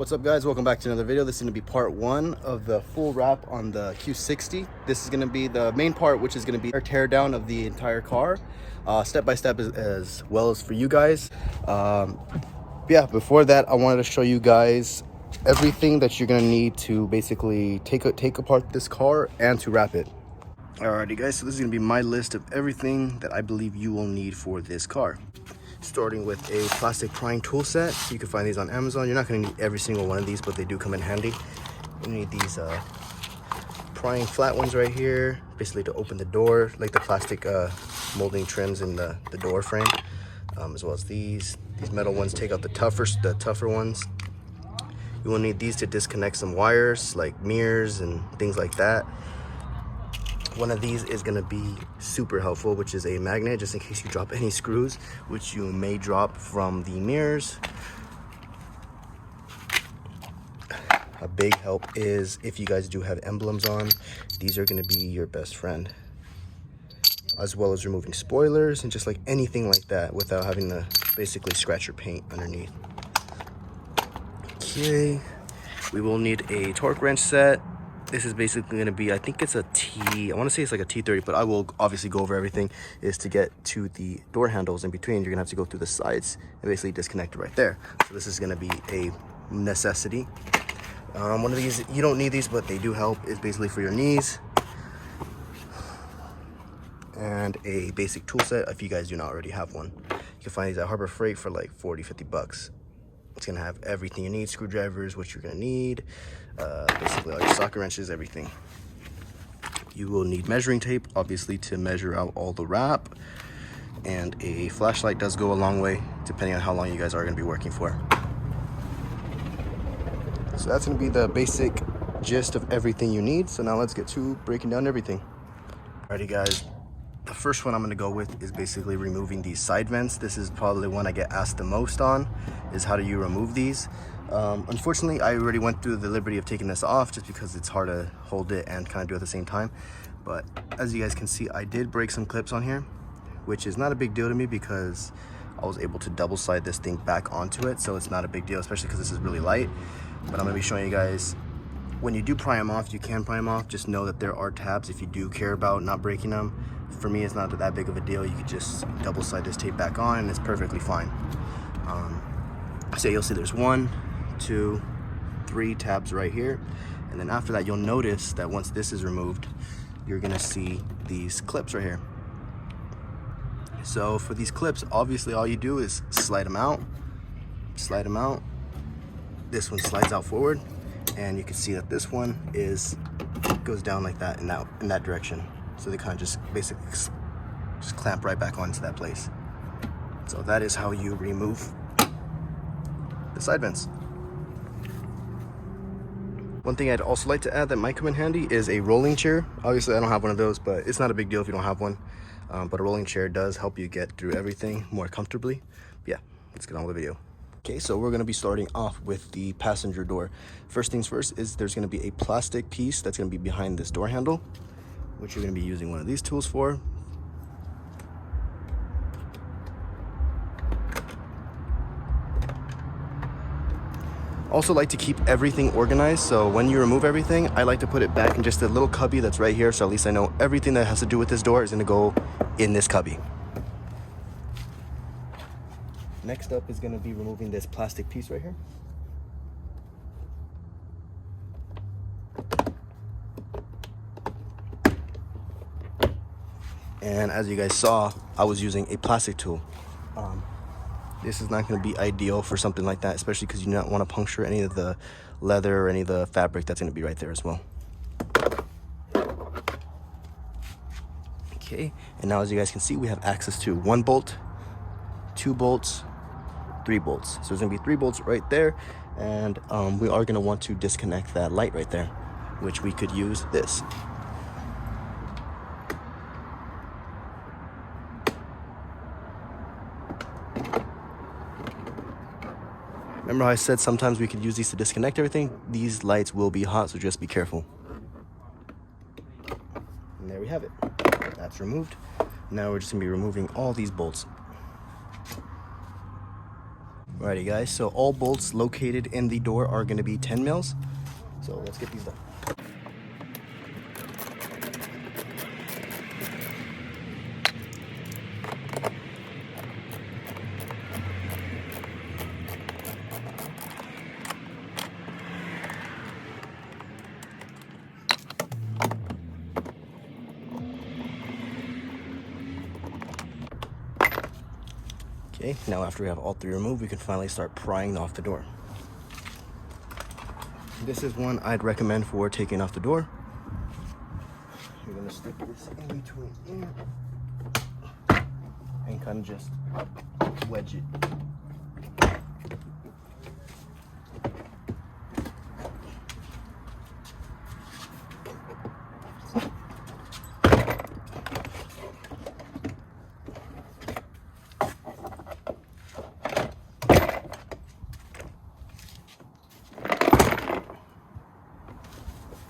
What's up, guys? Welcome back to another video. This is going to be part one of the full wrap on the Q60. This is going to be the main part, which is going to be our tear down of the entire car, step by step, as well as for you guys. Yeah, before that, I wanted to show you guys everything that you're going to need to basically take apart this car and to wrap it. Alrighty, guys, so this is going to be my list of everything that I believe you will need for this car. Starting with a plastic prying tool set. You can find these on Amazon. You're not going to need every single one of these, but they do come in handy. You need these prying flat ones right here, basically to open the door, like the plastic molding trims in the door frame, as well as these metal ones take out the tougher ones. You will need these to disconnect some wires like mirrors and things like that. One of these is going to be super helpful, which is a magnet, just in case you drop any screws, which you may drop from the mirrors. A big help is if you guys do have emblems on, these are going to be your best friend, as well as removing spoilers and just like anything like that without having to basically scratch your paint underneath. Okay, we will need a torque wrench set. This is basically going to be, I think it's a I want to say it's like a T30, but I will obviously go over everything. Is to get to the door handles in between, you're going to have to go through the sides and basically disconnect it right there. So this is going to be a necessity. One of these, you don't need these, but they do help, is basically for your knees. And a basic tool set if you guys do not already have one. You can find these at Harbor Freight for like 40-50 bucks. It's gonna have everything you need, screwdrivers, what you're gonna need, basically all your socket wrenches, everything. You will need measuring tape, obviously, to measure out all the wrap, and a flashlight does go a long way, depending on how long you guys are gonna be working for. So that's gonna be the basic gist of everything you need. So now let's get to breaking down everything. Alrighty, guys. The first one I'm going to go with is basically removing these side vents. This is probably the one I get asked the most on, is how do you remove these. Unfortunately, I already went through the liberty of taking this off just because it's hard to hold it and kind of do it at the same time. But as you guys can see, I did break some clips on here, which is not a big deal to me because I was able to double slide this thing back onto it. So it's not a big deal, especially because this is really light. But I'm going to be showing you guys, when you do pry them off, you can pry them off. Just know that there are tabs if you do care about not breaking them. For me, it's not that big of a deal. You could just double slide this tape back on and it's perfectly fine. So you'll see there's 1, 2, 3 tabs right here. And then after that, you'll notice that once this is removed, you're gonna see these clips right here. So for these clips, obviously all you do is slide them out. This one slides out forward, and you can see that this one goes down like that in that direction. So they kind of just basically just clamp right back onto that place. So that is how you remove the side vents. One thing I'd also like to add that might come in handy is a rolling chair. Obviously I don't have one of those, but it's not a big deal if you don't have one. But a rolling chair does help you get through everything more comfortably. But yeah, let's get on with the video. Okay, so we're going to be starting off with the passenger door. First things first is there's going to be a plastic piece that's going to be behind this door handle, which you're going to be using one of these tools for. Also like to keep everything organized, so when you remove everything, I like to put it back in just a little cubby that's right here, so at least I know everything that has to do with this door is going to go in this cubby. Next up is going to be removing this plastic piece right here. And as you guys saw, I was using a plastic tool. This is not going to be ideal for something like that, especially because you do not want to puncture any of the leather or any of the fabric that's going to be right there as well. Okay, and now as you guys can see, we have access to 1 bolt, 2 bolts, 3 bolts. So there's going to be 3 bolts right there, and we are going to want to disconnect that light right there, which we could use this. Remember how I said sometimes we could use these to disconnect everything? These lights will be hot, so just be careful. And there we have it. That's removed. Now we're just gonna be removing all these bolts. Alrighty guys, so all bolts located in the door are going to be 10 mils. So let's get these done. Okay, now after we have all three removed, we can finally start prying off the door. This is one I'd recommend for taking off the door. You're gonna stick this in between here and kind of just wedge it.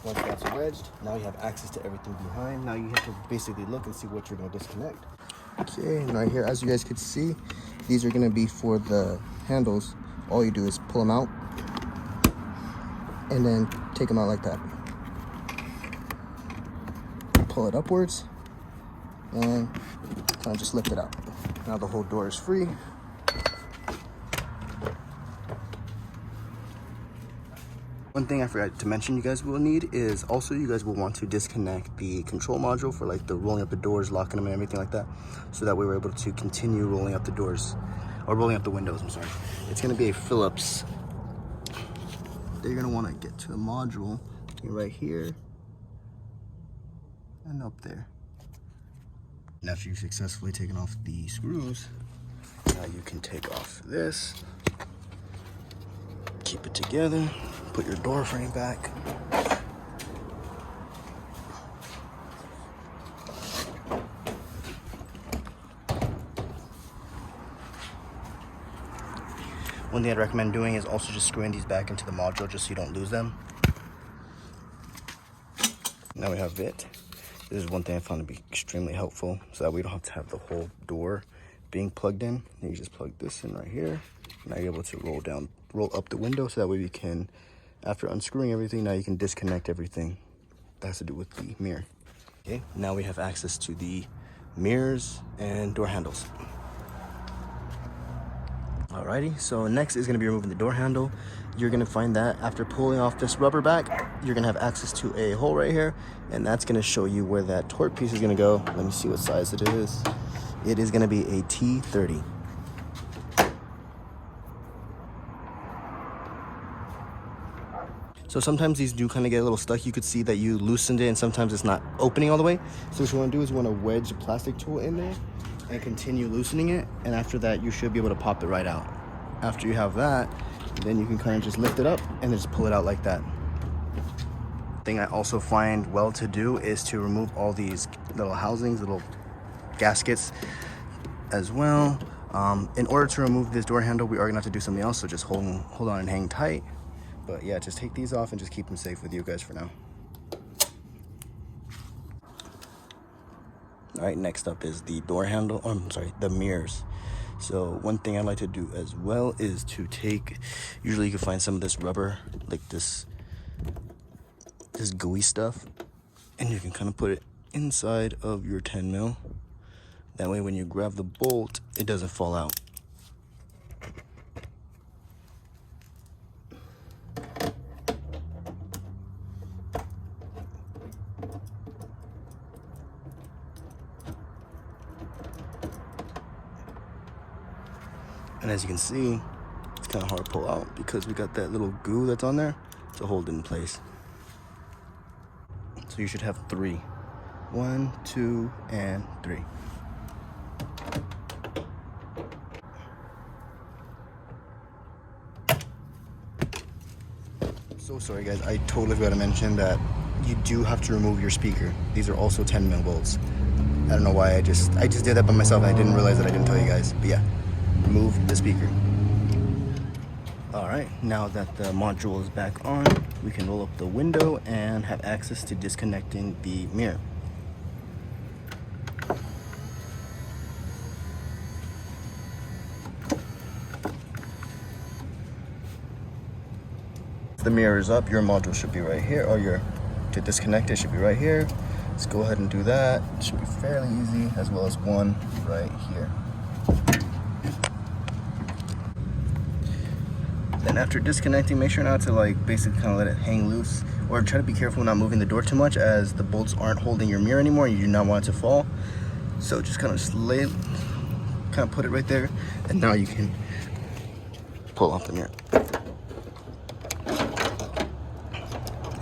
Once that's wedged, now you have access to everything behind. Now you have to basically look and see what you're going to disconnect. Okay, and right here, as you guys can see, these are going to be for the handles. All you do is pull them out and then take them out like that. Pull it upwards and kind of just lift it out. Now the whole door is free. One thing I forgot to mention you guys will need is also you guys will want to disconnect the control module for like the rolling up the doors, locking them and everything like that. So that way we're able to continue rolling up the doors, or rolling up the windows, I'm sorry. It's gonna be a Phillips. They're gonna wanna get to the module right here and up there. And after you've successfully taken off the screws, now you can take off this, keep it together, put your door frame back. One thing I'd recommend doing is also just screwing these back into the module just so you don't lose them. Now we have it. This is one thing I found to be extremely helpful, so that we don't have to have the whole door being plugged in. You just plug this in right here. Now you're able to roll up the window, so that way we can, after unscrewing everything, now you can disconnect everything that has to do with the mirror. Okay, now we have access to the mirrors and door handles. Alrighty, so next is going to be removing the door handle. You're going to find that after pulling off this rubber back, you're going to have access to a hole right here, and that's going to show you where that torque piece is going to go. Let me see what size it is. It is going to be a T30. So sometimes these do kind of get a little stuck. You could see that you loosened it and sometimes it's not opening all the way. So what you want to do is you want to wedge a plastic tool in there and continue loosening it. And after that, you should be able to pop it right out. After you have that, then you can kind of just lift it up and then just pull it out like that. Thing I also find well to do is to remove all these little housings, little gaskets as well. In order to remove this door handle, we are gonna have to do something else. So just hold on and hang tight. But yeah, just take these off and just keep them safe with you guys for now. All right, next up is the door handle, the mirrors. So one thing I like to do as well is to take, usually you can find some of this rubber, like this gooey stuff, and you can kind of put it inside of your 10 mil. That way when you grab the bolt, it doesn't fall out. And as you can see, it's kind of hard to pull out because we got that little goo that's on there to hold it in place. So you should have 3. 1, 2, and 3. So sorry guys, I totally forgot to mention that you do have to remove your speaker. These are also 10 mil bolts. I don't know why I just did that by myself and I didn't realize that I didn't tell you guys. But yeah, remove the speaker. All right, now that the module is back on, we can roll up the window and have access to disconnecting the mirror. The mirror is up, your module should be right here, or to disconnect it should be right here. Let's go ahead and do that. It should be fairly easy, as well as one right here. Then after disconnecting, make sure not to like basically kind of let it hang loose, or try to be careful not moving the door too much, as the bolts aren't holding your mirror anymore and you do not want it to fall. So just kind of put it right there, and now you can pull off the mirror.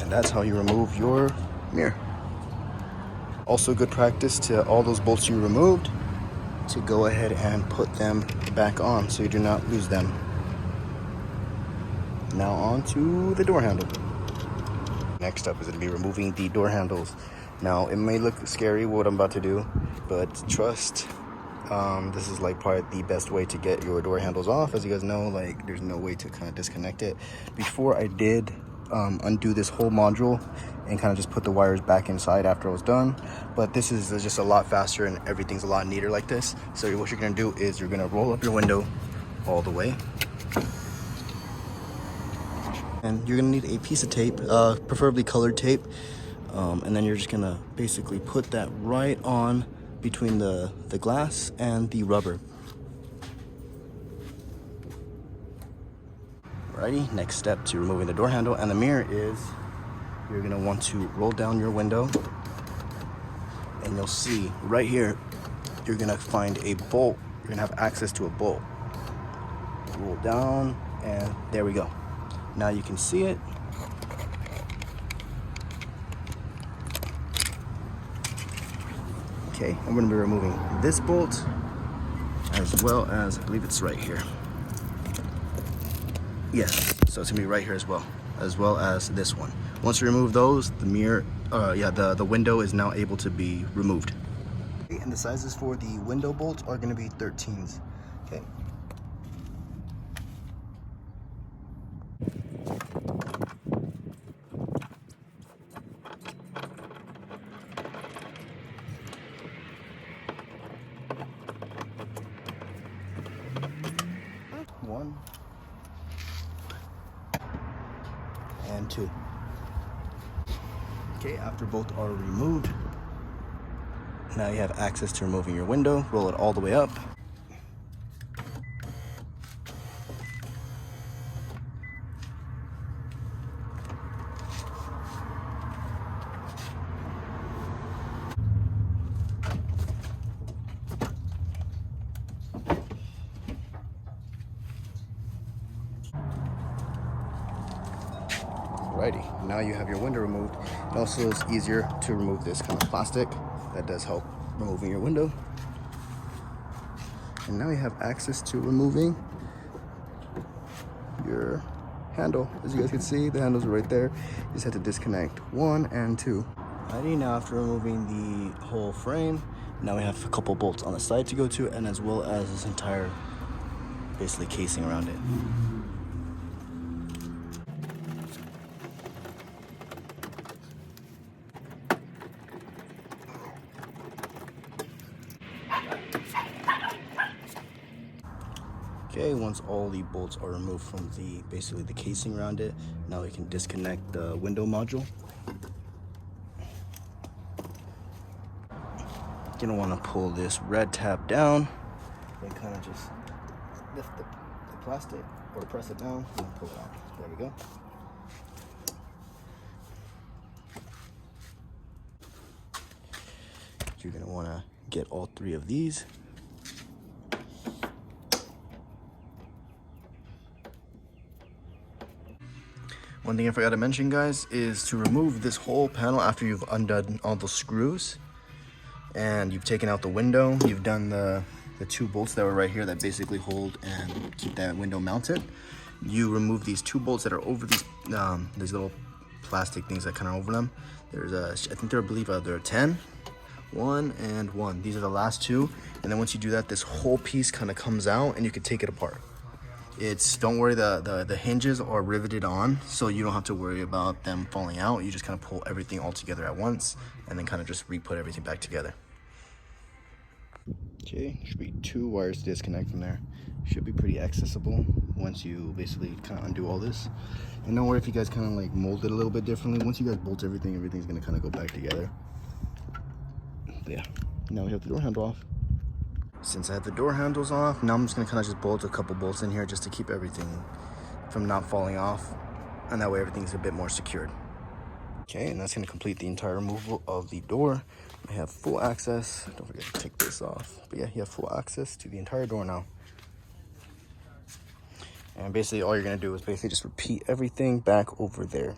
And that's how you remove your mirror. Also good practice to all those bolts you removed to go ahead and put them back on so you do not lose them. Now on to the door handle. Next up is going to be removing the door handles. Now it may look scary what I'm about to do, but trust, this is like probably the best way to get your door handles off. As you guys know, like there's no way to kind of disconnect it. Before I did undo this whole module and kind of just put the wires back inside after I was done, but this is just a lot faster and everything's a lot neater like this. So what you're going to do is you're going to roll up your window all the way, and you're going to need a piece of tape, preferably colored tape, and then you're just going to basically put that right on between the glass and the rubber. Alrighty, next step to removing the door handle and the mirror is you're going to want to roll down your window, and you'll see right here you're going to find a bolt. You're going to have access to a bolt. Roll down, and there we go. Now you can see it. Okay, I'm going to be removing this bolt, as well as, I believe it's right here. Yes, so it's going to be right here as well as this one. Once you remove those, the mirror, the window is now able to be removed. And the sizes for the window bolts are going to be 13s. Okay. One and two. Okay, after both are removed, now you have access to removing your window. Roll it all the way up. Alrighty, now you have your window removed. It also is easier to remove this kind of plastic. That does help removing your window. And now you have access to removing your handle. As you guys can see, the handles are right there. You just have to disconnect 1 and 2. Alrighty, now after removing the whole frame, now we have a couple bolts on the side to go to, and as well as this entire basically casing around it. Okay, once all the bolts are removed from basically the casing around it, now we can disconnect the window module. You're gonna want to pull this red tab down and kind of just lift the plastic or press it down and pull it out. There we go. You're gonna want to get all 3 of these. One thing I forgot to mention, guys, is to remove this whole panel after you've undone all the screws and you've taken out the window. You've done the 2 bolts that were right here that basically hold and keep that window mounted. You remove these 2 bolts that are over these little plastic things that kind of over them. There's I think there, I believe there are 10. 1 and 1. These are the last 2. And then once you do that, this whole piece kind of comes out and you can take it apart. Don't worry, the hinges are riveted on, so you don't have to worry about them falling out. You just kind of pull everything all together at once and then kind of just re-put everything back together. Okay, should be 2 wires to disconnect from there. Should be pretty accessible once you basically kind of undo all this. And don't worry if you guys kind of like mold it a little bit differently. Once you guys bolt everything, everything's gonna kind of go back together. But yeah, now we have the door handle off. Since I have the door handles off, now I'm just gonna kind of just bolt a couple bolts in here just to keep everything from not falling off, and that way everything's a bit more secured. Okay, and that's gonna complete the entire removal of the door. I have full access. Don't forget to take this off. But yeah, you have full access to the entire door now. And basically all you're gonna do is basically just repeat everything back over there.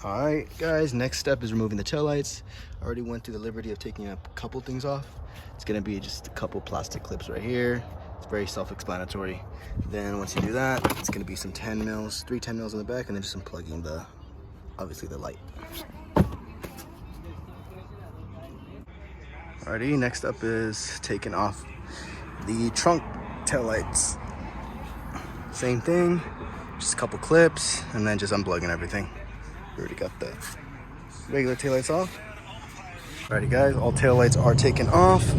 All right, guys, next step is removing the taillights. I already went through the liberty of taking a couple things off. It's gonna be just a couple plastic clips right here. It's very self-explanatory. Then once you do that, it's gonna be some 10 mils, 3 10 mils in the back, and then just unplugging the, obviously the light. Alrighty, next up is taking off the trunk taillights. Same thing, just a couple clips, and then just unplugging everything. We already got the regular taillights off. Alrighty guys, all taillights are taken off.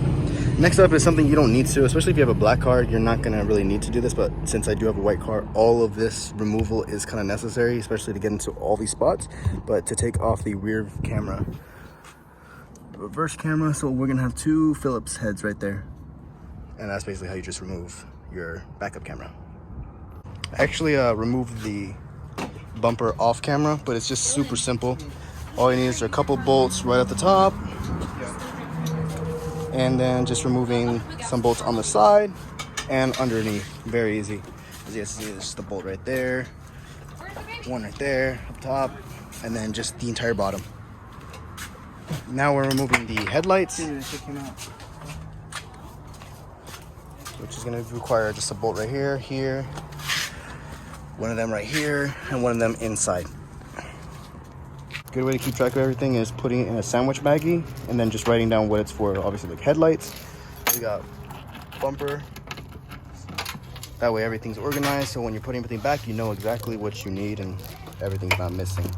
Next up is something you don't need to, especially if you have a black car, you're not gonna really need to do this, but since I do have a white car, all of this removal is kind of necessary, especially to get into all these spots. But to take off the rear camera, the reverse camera, so we're gonna have 2 Phillips heads right there. And that's basically how you just remove your backup camera. I actually removed the bumper off camera, but it's just super simple. All you need is a couple bolts right at the top, and then just removing some bolts on the side and underneath. Very easy. As you guys see, there's just the bolt right there, one right there up top, and then just the entire bottom. Now we're removing the headlights, which is going to require just a bolt right here, here, one of them right here, and one of them inside. Good way to keep track of everything is putting it in a sandwich baggie and then just writing down what it's for. Obviously, like headlights, we got bumper. That way everything's organized, so when you're putting everything back, you know exactly what you need and everything's not missing.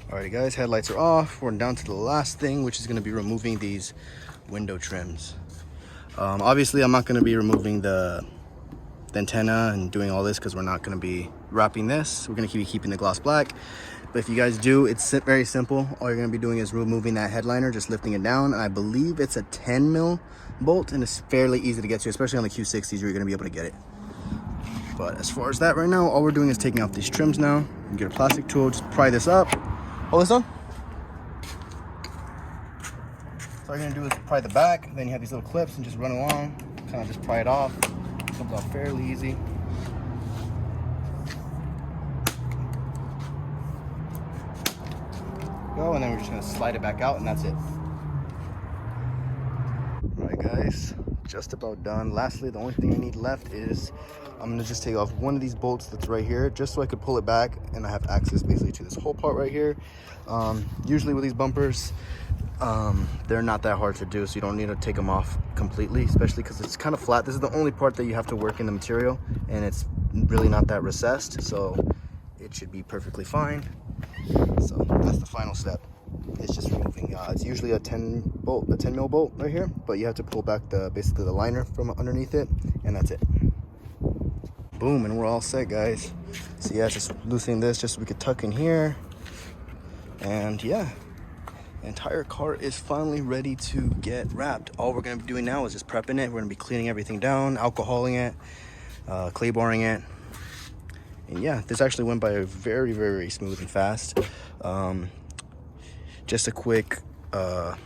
Alrighty guys, headlights are off. We're down to the last thing, which is going to be removing these window trims. Obviously, I'm not going to be removing the antenna and doing all this because we're not going to be wrapping this. We're going to be keeping the gloss black. But if you guys do, it's very simple. All you're going to be doing is removing that headliner, just lifting it down. And I believe it's a 10 mil bolt, and it's fairly easy to get to, especially on the Q60s, you're going to be able to get it. But as far as that right now, all we're doing is taking off these trims now. You get a plastic tool, just pry this up. Hold this on. So all you're going to do is pry the back, then you have these little clips and just run along, kind of just pry it off. Comes off fairly easy. Go, and then we're just gonna slide it back out, and that's it. All right guys, just about done. Lastly, the only thing I need left is I'm gonna just take off one of these bolts that's right here, just so I could pull it back and I have access basically to this whole part right here. Usually with these bumpers, they're not that hard to do, so you don't need to take them off completely, especially because it's kind of flat. This is the only part that you have to work in the material, and it's really not that recessed, so it should be perfectly fine. So that's the final step. It's just removing. It's usually a 10 mil bolt right here, but you have to pull back basically the liner from underneath it, and that's it. Boom, and we're all set, guys. So yeah, just loosening this just so we could tuck in here, and yeah. The entire car is finally ready to get wrapped. All we're going to be doing now is just prepping it. We're going to be cleaning everything down, alcoholing it, clay barring it. And yeah, this actually went by very, very smooth and fast. Just a quick kind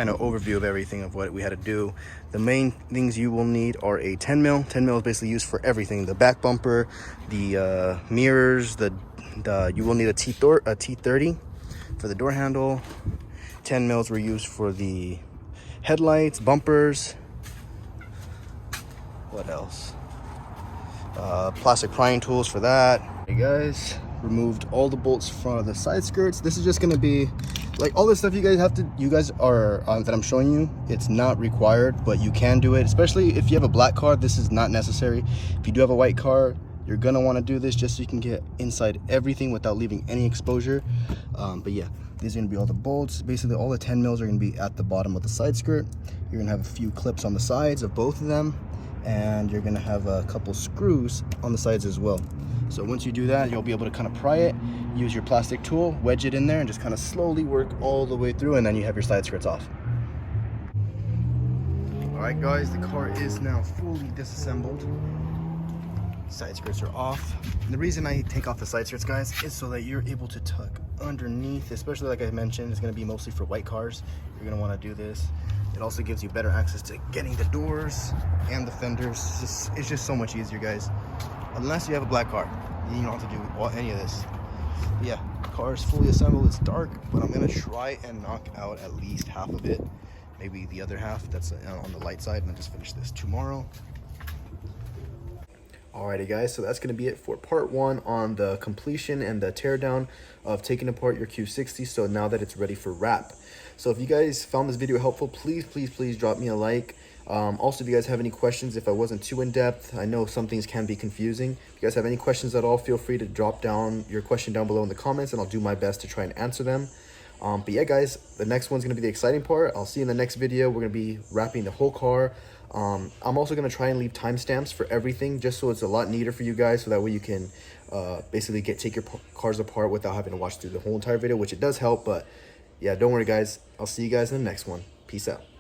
of overview of everything of what we had to do. The main things you will need are a 10 mil. 10 mil is basically used for everything. The back bumper, the mirrors, you will need a T30 for the door handle. 10 mils were used for the headlights, bumpers. What else? Plastic prying tools for that. Hey guys, removed all the bolts from the side skirts. This is just gonna be like all this stuff you guys are that I'm showing you. It's not required, but you can do it, especially if you have a black car. This is not necessary. If you do have a white car, You're gonna want to do this just so you can get inside everything without leaving any exposure. But yeah, these are gonna be all the bolts. Basically all the 10 mils are gonna be at the bottom of the side skirt. You're gonna have a few clips on the sides of both of them, and you're gonna have a couple screws on the sides as well. So once you do that, you'll be able to kind of pry it, use your plastic tool, wedge it in there, and just kind of slowly work all the way through, and then you have your side skirts off. All right guys, the car is now fully disassembled. Side skirts are off. And the reason I take off the side skirts, guys, is so that you're able to tuck underneath, especially like I mentioned, it's gonna be mostly for white cars. You're gonna wanna do this. It also gives you better access to getting the doors and the fenders. It's just so much easier, guys. Unless you have a black car, you don't have to do any of this. But yeah, the car is fully assembled. It's dark, but I'm gonna try and knock out at least half of it. Maybe the other half that's on the light side, and then just finish this tomorrow. Alrighty guys, so that's going to be it for part 1 on the completion and the teardown of taking apart your Q60. So now that it's ready for wrap. So if you guys found this video helpful, please drop me a like. Also, if you guys have any questions, if I wasn't too in depth, I know some things can be confusing. If you guys have any questions at all, feel free to drop down your question down below in the comments, and I'll do my best to try and answer them. But yeah guys, the next one's going to be the exciting part. I'll see you in the next video. We're going to be wrapping the whole car. I'm also going to try and leave timestamps for everything, just so it's a lot neater for you guys, so that way you can basically take your cars apart without having to watch through the whole entire video, which it does help. But yeah, don't worry guys, I'll see you guys in the next one. Peace out.